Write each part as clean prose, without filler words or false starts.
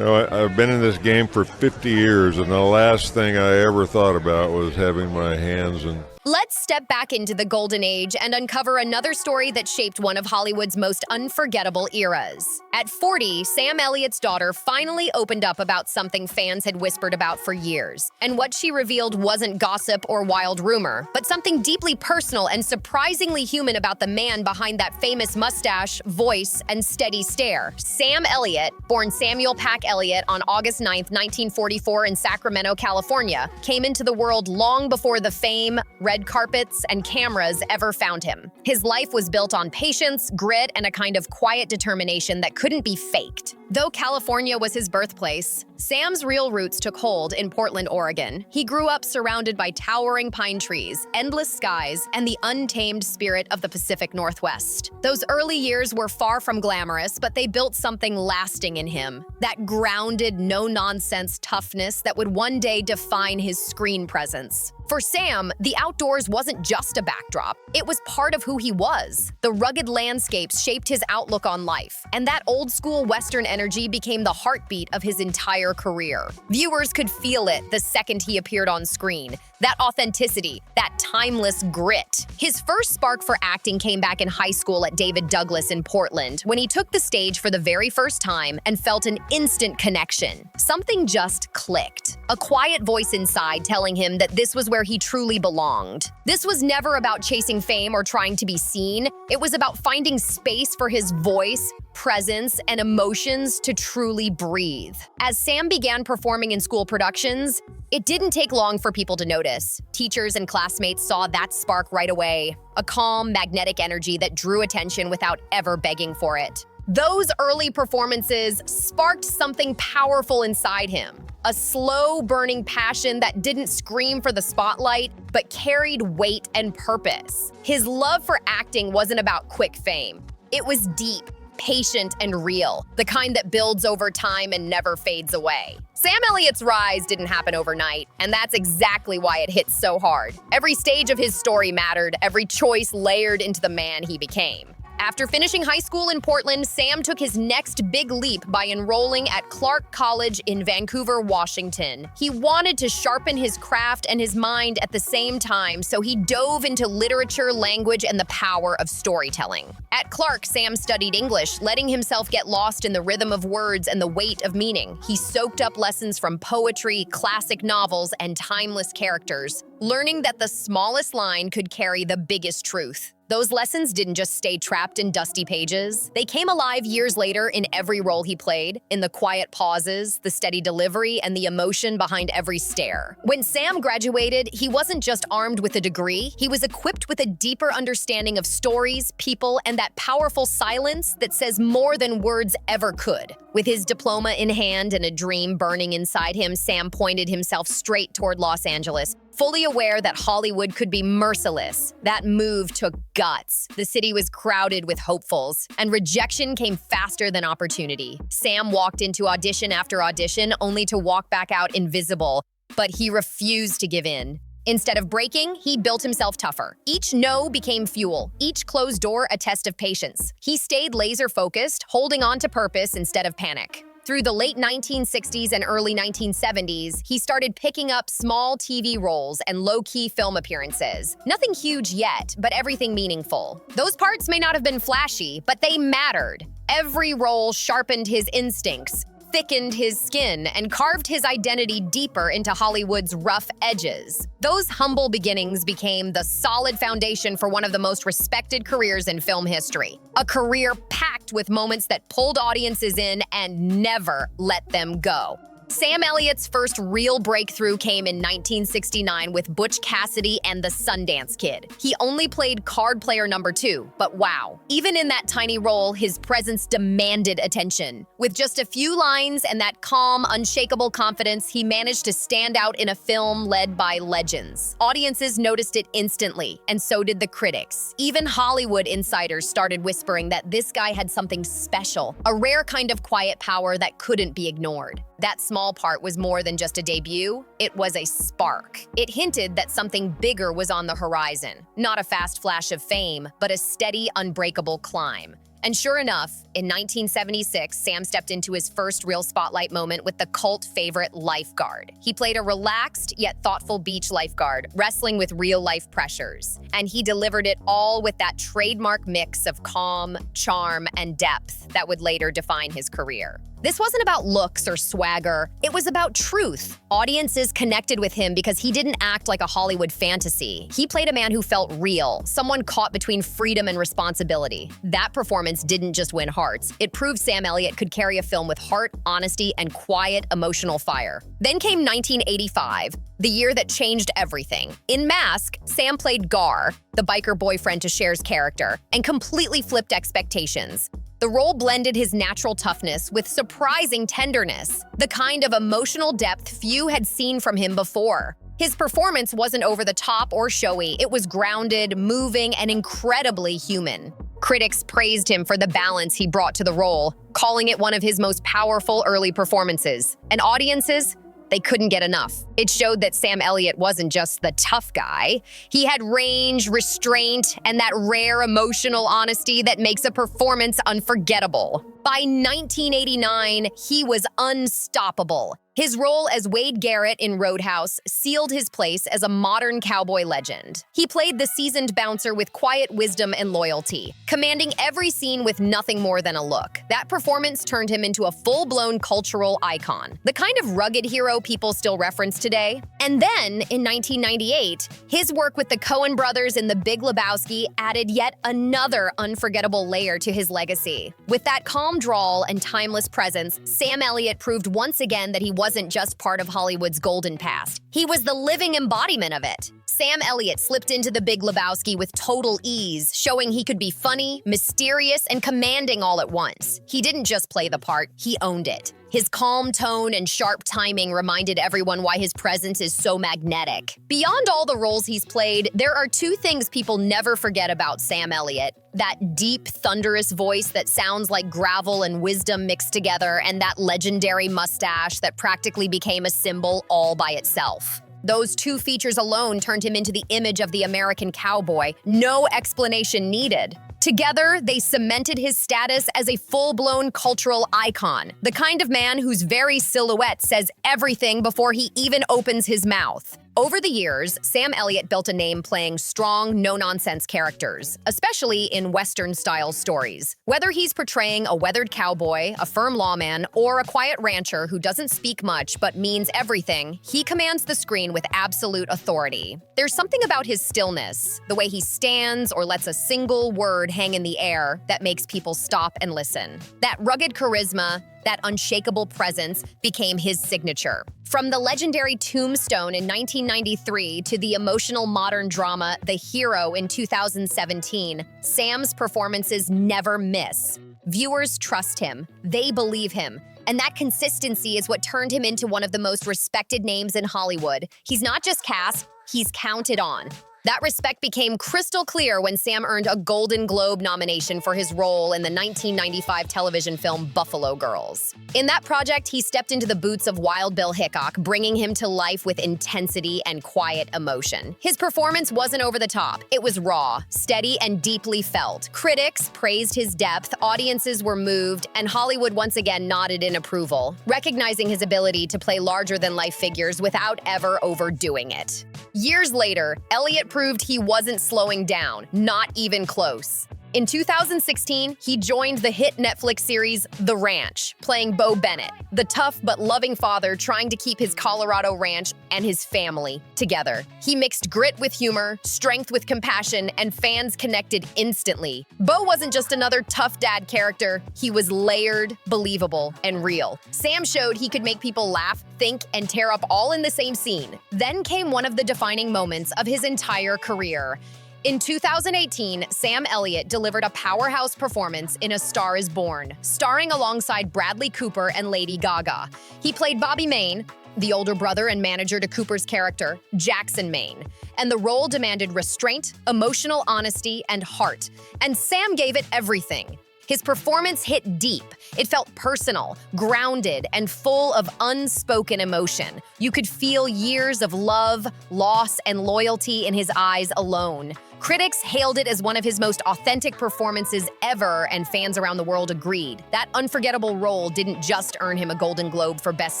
I've been in this game for 50 years, and the last thing I ever thought about was having my hands in. Let's step back into the golden age and uncover another story that shaped one of Hollywood's most unforgettable eras. At 40, Sam Elliott's daughter finally opened up about something fans had whispered about for years. And what she revealed wasn't gossip or wild rumor, but something deeply personal and surprisingly human about the man behind that famous mustache, voice, and steady stare. Sam Elliott, born Samuel Pack Elliott on August 9, 1944 in Sacramento, California, came into the world long before the fame, red carpets, and cameras ever found him. His life was built on patience, grit, and a kind of quiet determination that couldn't be faked. Though California was his birthplace, Sam's real roots took hold in Portland, Oregon. He grew up surrounded by towering pine trees, endless skies, and the untamed spirit of the Pacific Northwest. Those early years were far from glamorous, but they built something lasting in him. That grounded, no-nonsense toughness that would one day define his screen presence. For Sam, the outdoors wasn't just a backdrop. It was part of who he was. The rugged landscapes shaped his outlook on life, and that old-school Western energy became the heartbeat of his entire career. Viewers could feel it the second he appeared on screen. That authenticity, that timeless grit. His first spark for acting came back in high school at David Douglas in Portland, when he took the stage for the very first time and felt an instant connection. Something just clicked. A quiet voice inside telling him that this was where he truly belonged. This was never about chasing fame or trying to be seen. It was about finding space for his voice, presence, and emotions to truly breathe. As Sam began performing in school productions, it didn't take long for people to notice. Teachers and classmates saw that spark right away, a calm, magnetic energy that drew attention without ever begging for it. Those early performances sparked something powerful inside him, a slow-burning passion that didn't scream for the spotlight, but carried weight and purpose. His love for acting wasn't about quick fame. It was deep, patient, and real, the kind that builds over time and never fades away. Sam Elliott's rise didn't happen overnight, and that's exactly why it hits so hard. Every stage of his story mattered, every choice layered into the man he became. After finishing high school in Portland, Sam took his next big leap by enrolling at Clark College in Vancouver, Washington. He wanted to sharpen his craft and his mind at the same time, so he dove into literature, language, and the power of storytelling. At Clark, Sam studied English, letting himself get lost in the rhythm of words and the weight of meaning. He soaked up lessons from poetry, classic novels, and timeless characters, learning that the smallest line could carry the biggest truth. Those lessons didn't just stay trapped in dusty pages. They came alive years later in every role he played, in the quiet pauses, the steady delivery, and the emotion behind every stare. When Sam graduated, he wasn't just armed with a degree, he was equipped with a deeper understanding of stories, people, and that powerful silence that says more than words ever could. With his diploma in hand and a dream burning inside him, Sam pointed himself straight toward Los Angeles, fully aware that Hollywood could be merciless. That move took guts. The city was crowded with hopefuls, and rejection came faster than opportunity. Sam walked into audition after audition, only to walk back out invisible, but he refused to give in. Instead of breaking, he built himself tougher. Each no became fuel, each closed door a test of patience. He stayed laser-focused, holding on to purpose instead of panic. Through the late 1960s and early 1970s, he started picking up small TV roles and low-key film appearances. Nothing huge yet, but everything meaningful. Those parts may not have been flashy, but they mattered. Every role sharpened his instincts, thickened his skin, and carved his identity deeper into Hollywood's rough edges. Those humble beginnings became the solid foundation for one of the most respected careers in film history. A career packed with moments that pulled audiences in and never let them go. Sam Elliott's first real breakthrough came in 1969 with Butch Cassidy and the Sundance Kid. He only played card player number 2, but wow. Even in that tiny role, his presence demanded attention. With just a few lines and that calm, unshakable confidence, he managed to stand out in a film led by legends. Audiences noticed it instantly, and so did the critics. Even Hollywood insiders started whispering that this guy had something special, a rare kind of quiet power that couldn't be ignored. That small part was more than just a debut, it was a spark. It hinted that something bigger was on the horizon. Not a fast flash of fame, but a steady, unbreakable climb. And sure enough, in 1976, Sam stepped into his first real spotlight moment with the cult favorite Lifeguard. He played a relaxed yet thoughtful beach lifeguard, wrestling with real-life pressures. And he delivered it all with that trademark mix of calm, charm, and depth that would later define his career. This wasn't about looks or swagger. It was about truth. Audiences connected with him because he didn't act like a Hollywood fantasy. He played a man who felt real, someone caught between freedom and responsibility. That performance didn't just win hearts. It proved Sam Elliott could carry a film with heart, honesty, and quiet emotional fire. Then came 1985, the year that changed everything. In Mask, Sam played Gar, the biker boyfriend to Cher's character, and completely flipped expectations. The role blended his natural toughness with surprising tenderness, the kind of emotional depth few had seen from him before. His performance wasn't over the top or showy. It was grounded, moving, and incredibly human. Critics praised him for the balance he brought to the role, calling it one of his most powerful early performances. And audiences, they couldn't get enough. It showed that Sam Elliott wasn't just the tough guy. He had range, restraint, and that rare emotional honesty that makes a performance unforgettable. By 1989, he was unstoppable. His role as Wade Garrett in Roadhouse sealed his place as a modern cowboy legend. He played the seasoned bouncer with quiet wisdom and loyalty, commanding every scene with nothing more than a look. That performance turned him into a full-blown cultural icon, the kind of rugged hero people still reference today. And then, in 1998, his work with the Coen brothers in The Big Lebowski added yet another unforgettable layer to his legacy. With that calm drawl and timeless presence, Sam Elliott proved once again that he wasn't just part of Hollywood's golden past. He was the living embodiment of it. Sam Elliott slipped into The Big Lebowski with total ease, showing he could be funny, mysterious, and commanding all at once. He didn't just play the part, he owned it. His calm tone and sharp timing reminded everyone why his presence is so magnetic. Beyond all the roles he's played, there are two things people never forget about Sam Elliott: that deep, thunderous voice that sounds like gravel and wisdom mixed together, and that legendary mustache that practically became a symbol all by itself. Those two features alone turned him into the image of the American cowboy. No explanation needed. Together, they cemented his status as a full-blown cultural icon, the kind of man whose very silhouette says everything before he even opens his mouth. Over the years, Sam Elliott built a name playing strong, no-nonsense characters, especially in Western-style stories. Whether he's portraying a weathered cowboy, a firm lawman, or a quiet rancher who doesn't speak much but means everything, he commands the screen with absolute authority. There's something about his stillness, the way he stands or lets a single word hang in the air, that makes people stop and listen. That rugged charisma, that unshakable presence became his signature. From the legendary Tombstone in 1993 to the emotional modern drama The Hero in 2017, Sam's performances never miss. Viewers trust him, they believe him, and that consistency is what turned him into one of the most respected names in Hollywood. He's not just cast, he's counted on. That respect became crystal clear when Sam earned a Golden Globe nomination for his role in the 1995 television film Buffalo Girls. In that project, he stepped into the boots of Wild Bill Hickok, bringing him to life with intensity and quiet emotion. His performance wasn't over the top. It was raw, steady, and deeply felt. Critics praised his depth, audiences were moved, and Hollywood once again nodded in approval, recognizing his ability to play larger-than-life figures without ever overdoing it. Years later, Elliott proved he wasn't slowing down, not even close. In 2016, he joined the hit Netflix series The Ranch, playing Bo Bennett, the tough but loving father trying to keep his Colorado ranch and his family together. He mixed grit with humor, strength with compassion, and fans connected instantly. Bo wasn't just another tough dad character, he was layered, believable, and real. Sam showed he could make people laugh, think, and tear up all in the same scene. Then came one of the defining moments of his entire career. In 2018, Sam Elliott delivered a powerhouse performance in A Star is Born, starring alongside Bradley Cooper and Lady Gaga. He played Bobby Maine, the older brother and manager to Cooper's character, Jackson Maine, and the role demanded restraint, emotional honesty, and heart. And Sam gave it everything. His performance hit deep. It felt personal, grounded, and full of unspoken emotion. You could feel years of love, loss, and loyalty in his eyes alone. Critics hailed it as one of his most authentic performances ever, and fans around the world agreed. That unforgettable role didn't just earn him a Golden Globe for Best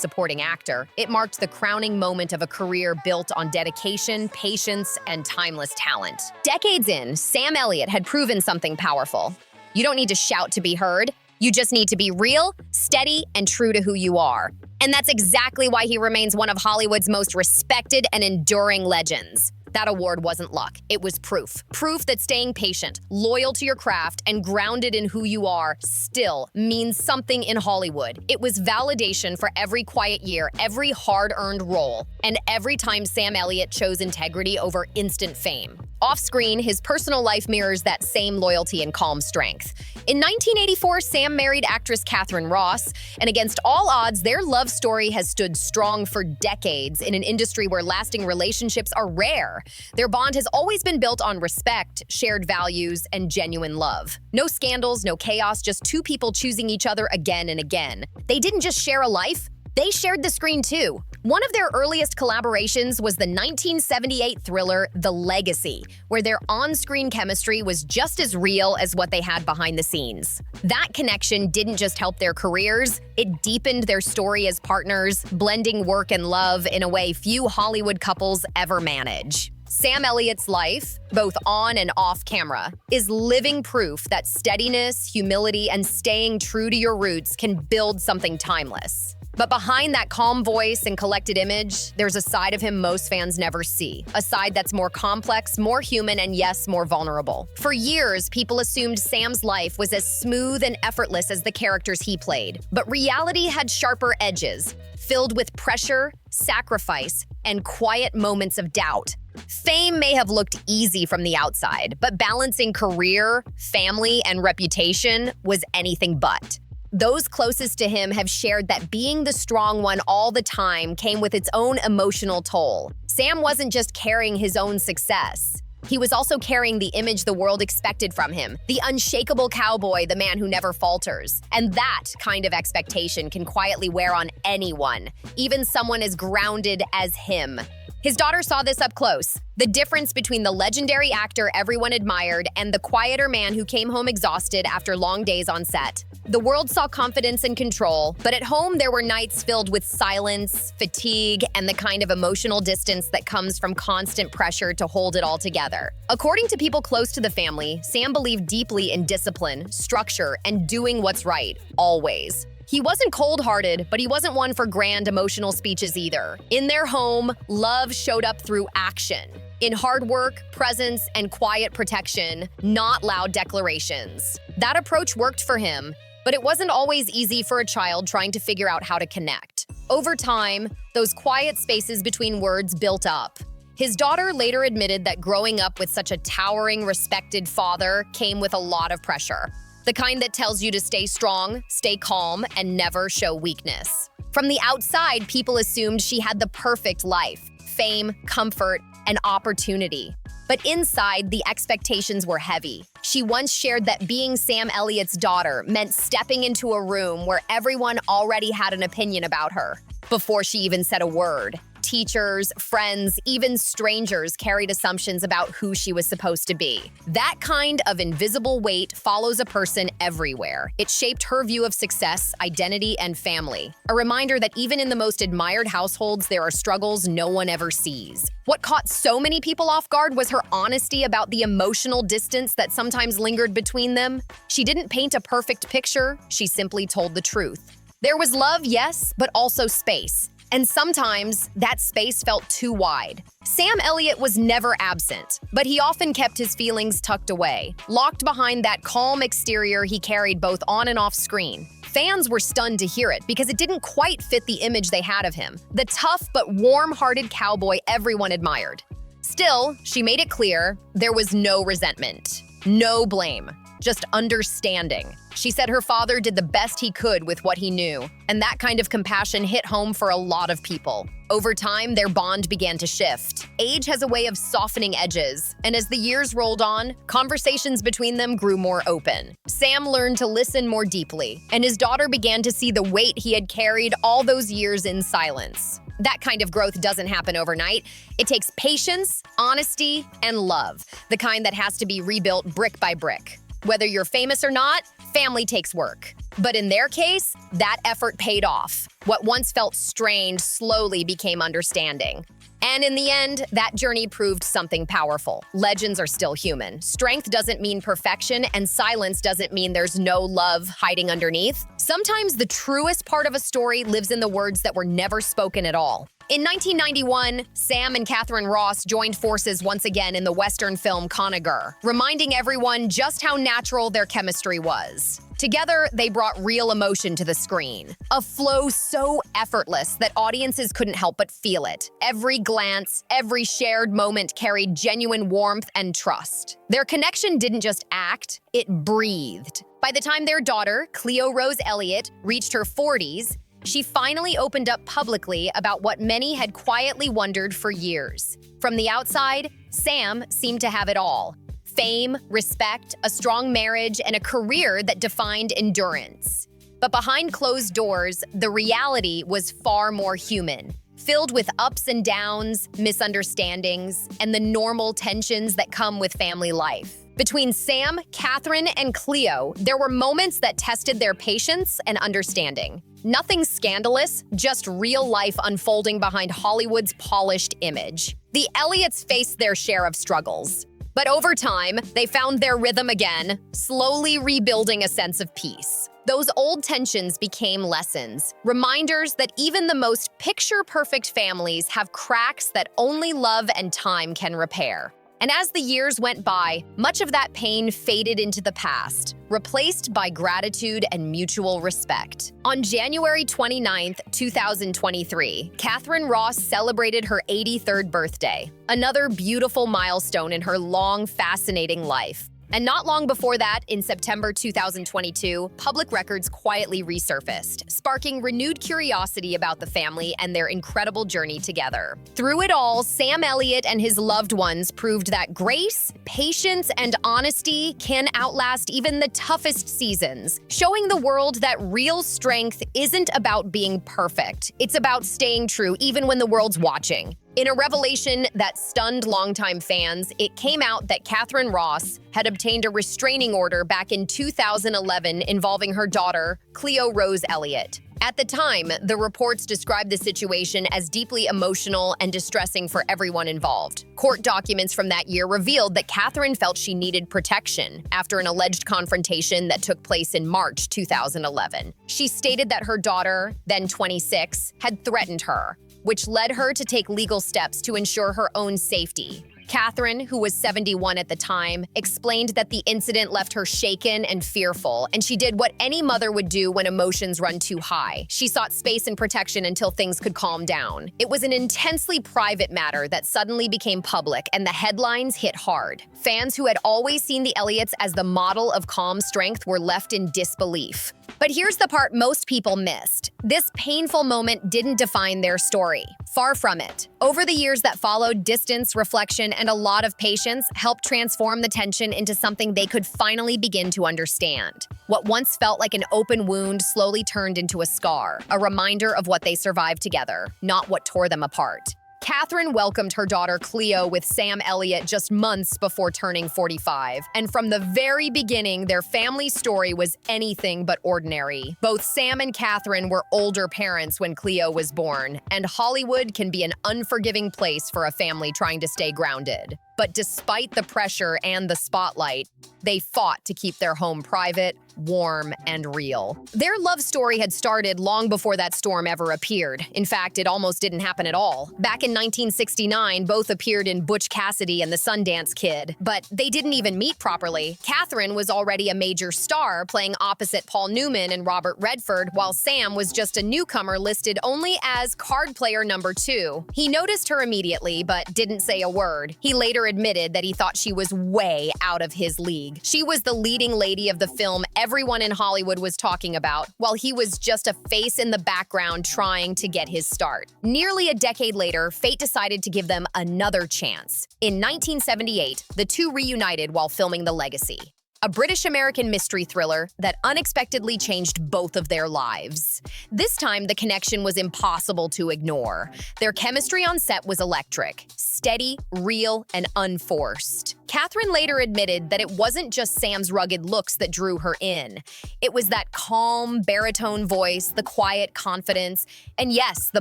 Supporting Actor. It marked the crowning moment of a career built on dedication, patience, and timeless talent. Decades in, Sam Elliott had proven something powerful. You don't need to shout to be heard. You just need to be real, steady, and true to who you are. And that's exactly why he remains one of Hollywood's most respected and enduring legends. That award wasn't luck. It was proof. Proof that staying patient, loyal to your craft, and grounded in who you are still means something in Hollywood. It was validation for every quiet year, every hard-earned role, and every time Sam Elliott chose integrity over instant fame. Off-screen, his personal life mirrors that same loyalty and calm strength. In 1984, Sam married actress Catherine Ross, and against all odds, their love story has stood strong for decades in an industry where lasting relationships are rare. Their bond has always been built on respect, shared values, and genuine love. No scandals, no chaos, just two people choosing each other again and again. They didn't just share a life, they shared the screen too. One of their earliest collaborations was the 1978 thriller The Legacy, where their on-screen chemistry was just as real as what they had behind the scenes. That connection didn't just help their careers, it deepened their story as partners, blending work and love in a way few Hollywood couples ever manage. Sam Elliott's life, both on and off camera, is living proof that steadiness, humility, and staying true to your roots can build something timeless. But behind that calm voice and collected image, there's a side of him most fans never see. A side that's more complex, more human, and yes, more vulnerable. For years, people assumed Sam's life was as smooth and effortless as the characters he played. But reality had sharper edges, filled with pressure, sacrifice, and quiet moments of doubt. Fame may have looked easy from the outside, but balancing career, family, and reputation was anything but. Those closest to him have shared that being the strong one all the time came with its own emotional toll. Sam wasn't just carrying his own success. He was also carrying the image the world expected from him, the unshakable cowboy, the man who never falters. And that kind of expectation can quietly wear on anyone, even someone as grounded as him. His daughter saw this up close. The difference between the legendary actor everyone admired and the quieter man who came home exhausted after long days on set. The world saw confidence and control, but at home there were nights filled with silence, fatigue, and the kind of emotional distance that comes from constant pressure to hold it all together. According to people close to the family, Sam believed deeply in discipline, structure, and doing what's right, always. He wasn't cold-hearted, but he wasn't one for grand emotional speeches either. In their home, love showed up through action. In hard work, presence, and quiet protection, not loud declarations. That approach worked for him, but it wasn't always easy for a child trying to figure out how to connect. Over time, those quiet spaces between words built up. His daughter later admitted that growing up with such a towering, respected father came with a lot of pressure. The kind that tells you to stay strong, stay calm, and never show weakness. From the outside, people assumed she had the perfect life, fame, comfort, and opportunity. But inside, the expectations were heavy. She once shared that being Sam Elliott's daughter meant stepping into a room where everyone already had an opinion about her, before she even said a word. Teachers, friends, even strangers carried assumptions about who she was supposed to be. That kind of invisible weight follows a person everywhere. It shaped her view of success, identity, and family. A reminder that even in the most admired households, there are struggles no one ever sees. What caught so many people off guard was her honesty about the emotional distance that sometimes lingered between them. She didn't paint a perfect picture, she simply told the truth. There was love, yes, but also space. And sometimes, that space felt too wide. Sam Elliott was never absent, but he often kept his feelings tucked away, locked behind that calm exterior he carried both on and off screen. Fans were stunned to hear it because it didn't quite fit the image they had of him, the tough but warm-hearted cowboy everyone admired. Still, she made it clear there was no resentment, no blame, just understanding. She said her father did the best he could with what he knew, and that kind of compassion hit home for a lot of people. Over time, their bond began to shift. Age has a way of softening edges, and as the years rolled on, conversations between them grew more open. Sam learned to listen more deeply, and his daughter began to see the weight he had carried all those years in silence. That kind of growth doesn't happen overnight. It takes patience, honesty, and love, the kind that has to be rebuilt brick by brick. Whether you're famous or not, family takes work. But in their case, that effort paid off. What once felt strained slowly became understanding. And in the end, that journey proved something powerful. Legends are still human. Strength doesn't mean perfection, and silence doesn't mean there's no love hiding underneath. Sometimes the truest part of a story lives in the words that were never spoken at all. In 1991, Sam and Catherine Ross joined forces once again in the Western film Conager, reminding everyone just how natural their chemistry was. Together, they brought real emotion to the screen. A flow so effortless that audiences couldn't help but feel it. Every glance, every shared moment carried genuine warmth and trust. Their connection didn't just act, it breathed. By the time their daughter, Cleo Rose Elliott, reached her 40s, she finally opened up publicly about what many had quietly wondered for years. From the outside, Sam seemed to have it all. Fame, respect, a strong marriage, and a career that defined endurance. But behind closed doors, the reality was far more human, filled with ups and downs, misunderstandings, and the normal tensions that come with family life. Between Sam, Catherine, and Cleo, there were moments that tested their patience and understanding. Nothing scandalous, just real life unfolding behind Hollywood's polished image. The Elliots faced their share of struggles. But over time, they found their rhythm again, slowly rebuilding a sense of peace. Those old tensions became lessons, reminders that even the most picture-perfect families have cracks that only love and time can repair. And as the years went by, much of that pain faded into the past, replaced by gratitude and mutual respect. On January 29, 2023, Catherine Ross celebrated her 83rd birthday, another beautiful milestone in her long, fascinating life. And not long before that, in September 2022, public records quietly resurfaced, sparking renewed curiosity about the family and their incredible journey together. Through it all, Sam Elliott and his loved ones proved that grace, patience, and honesty can outlast even the toughest seasons, showing the world that real strength isn't about being perfect. It's about staying true even when the world's watching. In a revelation that stunned longtime fans, it came out that Catherine Ross had obtained a restraining order back in 2011 involving her daughter, Cleo Rose Elliott. At the time, the reports described the situation as deeply emotional and distressing for everyone involved. Court documents from that year revealed that Catherine felt she needed protection after an alleged confrontation that took place in March 2011. She stated that her daughter, then 26, had threatened her, which led her to take legal steps to ensure her own safety. Catherine, who was 71 at the time, explained that the incident left her shaken and fearful, and she did what any mother would do when emotions run too high. She sought space and protection until things could calm down. It was an intensely private matter that suddenly became public, and the headlines hit hard. Fans who had always seen the Elliots as the model of calm strength were left in disbelief. But here's the part most people missed. This painful moment didn't define their story. Far from it. Over the years that followed, distance, reflection, and a lot of patience helped transform the tension into something they could finally begin to understand. What once felt like an open wound slowly turned into a scar, a reminder of what they survived together, not what tore them apart. Catherine welcomed her daughter Cleo with Sam Elliott just months before turning 45, and from the very beginning, their family story was anything but ordinary. Both Sam and Catherine were older parents when Cleo was born, and Hollywood can be an unforgiving place for a family trying to stay grounded. But despite the pressure and the spotlight, they fought to keep their home private, warm, and real. Their love story had started long before that storm ever appeared. In fact, it almost didn't happen at all. Back in 1969, both appeared in Butch Cassidy and the Sundance Kid, but they didn't even meet properly. Catherine was already a major star, playing opposite Paul Newman and Robert Redford, while Sam was just a newcomer listed only as card player number 2. He noticed her immediately, but didn't say a word. He later admitted that he thought she was way out of his league. She was the leading lady of the film everyone in Hollywood was talking about, while he was just a face in the background trying to get his start. Nearly a decade later, fate decided to give them another chance. In 1978, the two reunited while filming The Legacy. a British-American mystery thriller that unexpectedly changed both of their lives. This time, the connection was impossible to ignore. Their chemistry on set was electric, steady, real, and unforced. Catherine later admitted that it wasn't just Sam's rugged looks that drew her in. It was that calm, baritone voice, the quiet confidence, and yes, the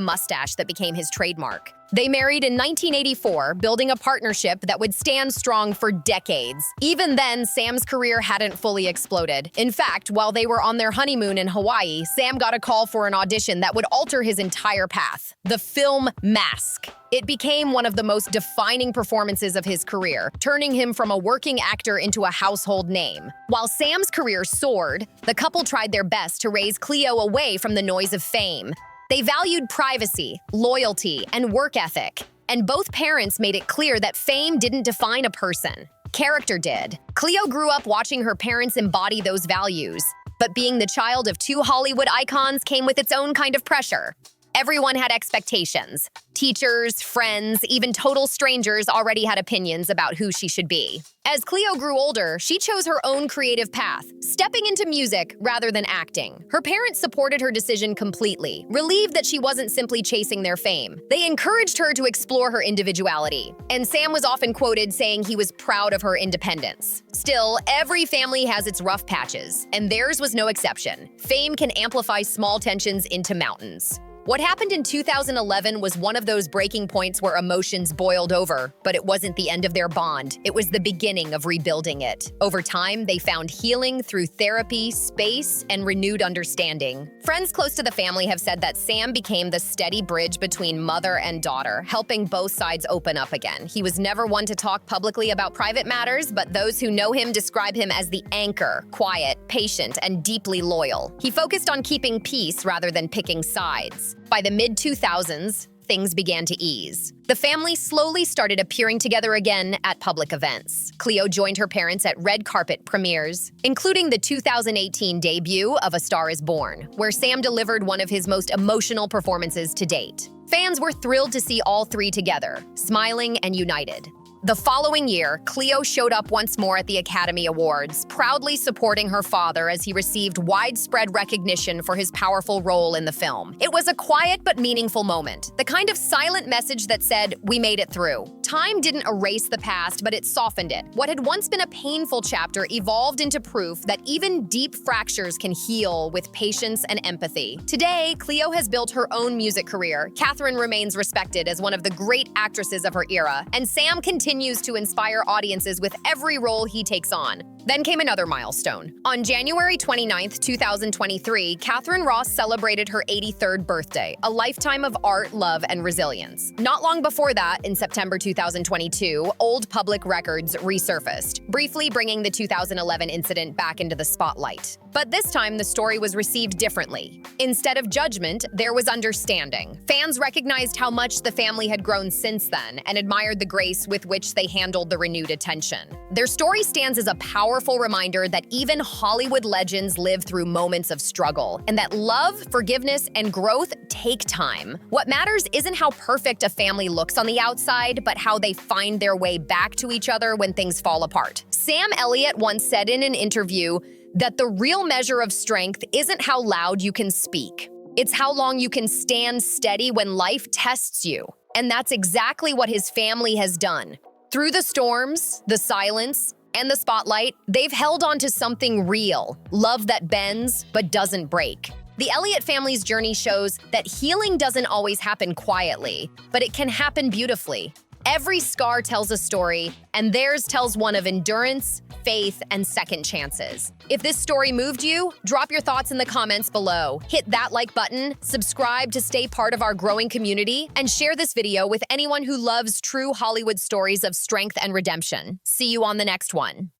mustache that became his trademark. They married in 1984, building a partnership that would stand strong for decades. Even then, Sam's career hadn't fully exploded. In fact, while they were on their honeymoon in Hawaii, Sam got a call for an audition that would alter his entire path: the film Mask. It became one of the most defining performances of his career, turning him from a working actor into a household name. While Sam's career soared, the couple tried their best to raise Cleo away from the noise of fame. They valued privacy, loyalty, and work ethic, and both parents made it clear that fame didn't define a person. Character did. Cleo grew up watching her parents embody those values, but being the child of two Hollywood icons came with its own kind of pressure. Everyone had expectations. Teachers, friends, even total strangers already had opinions about who she should be. As Cleo grew older, she chose her own creative path, stepping into music rather than acting. Her parents supported her decision completely, relieved that she wasn't simply chasing their fame. They encouraged her to explore her individuality, and Sam was often quoted saying he was proud of her independence. Still, every family has its rough patches, and theirs was no exception. Fame can amplify small tensions into mountains. What happened in 2011 was one of those breaking points where emotions boiled over, but it wasn't the end of their bond. It was the beginning of rebuilding it. Over time, they found healing through therapy, space, and renewed understanding. Friends close to the family have said that Sam became the steady bridge between mother and daughter, helping both sides open up again. He was never one to talk publicly about private matters, but those who know him describe him as the anchor, quiet, patient, and deeply loyal. He focused on keeping peace rather than picking sides. By the mid-2000s, things began to ease. The family slowly started appearing together again at public events. Cleo joined her parents at red carpet premieres, including the 2018 debut of A Star is Born, where Sam delivered one of his most emotional performances to date. Fans were thrilled to see all three together, smiling and united. The following year, Cleo showed up once more at the Academy Awards, proudly supporting her father as he received widespread recognition for his powerful role in the film. It was a quiet but meaningful moment, the kind of silent message that said, "We made it through." Time didn't erase the past, but it softened it. What had once been a painful chapter evolved into proof that even deep fractures can heal with patience and empathy. Today, Cleo has built her own music career. Catherine remains respected as one of the great actresses of her era, and Sam continues to inspire audiences with every role he takes on. Then came another milestone. On January 29th, 2023, Catherine Ross celebrated her 83rd birthday, a lifetime of art, love, and resilience. Not long before that, in September 2022, old public records resurfaced, briefly bringing the 2011 incident back into the spotlight. But this time, the story was received differently. Instead of judgment, there was understanding. Fans recognized how much the family had grown since then and admired the grace with which they handled the renewed attention. Their story stands as a powerful reminder that even Hollywood legends live through moments of struggle, and that love, forgiveness, and growth take time. What matters isn't how perfect a family looks on the outside, but how they find their way back to each other when things fall apart. Sam Elliott once said in an interview that the real measure of strength isn't how loud you can speak. It's how long you can stand steady when life tests you. And that's exactly what his family has done. Through the storms, the silence, and the spotlight, they've held on to something real, love that bends but doesn't break. The Elliott family's journey shows that healing doesn't always happen quietly, but it can happen beautifully. Every scar tells a story, and theirs tells one of endurance, faith, and second chances. If this story moved you, drop your thoughts in the comments below. Hit that like button, subscribe to stay part of our growing community, and share this video with anyone who loves true Hollywood stories of strength and redemption. See you on the next one.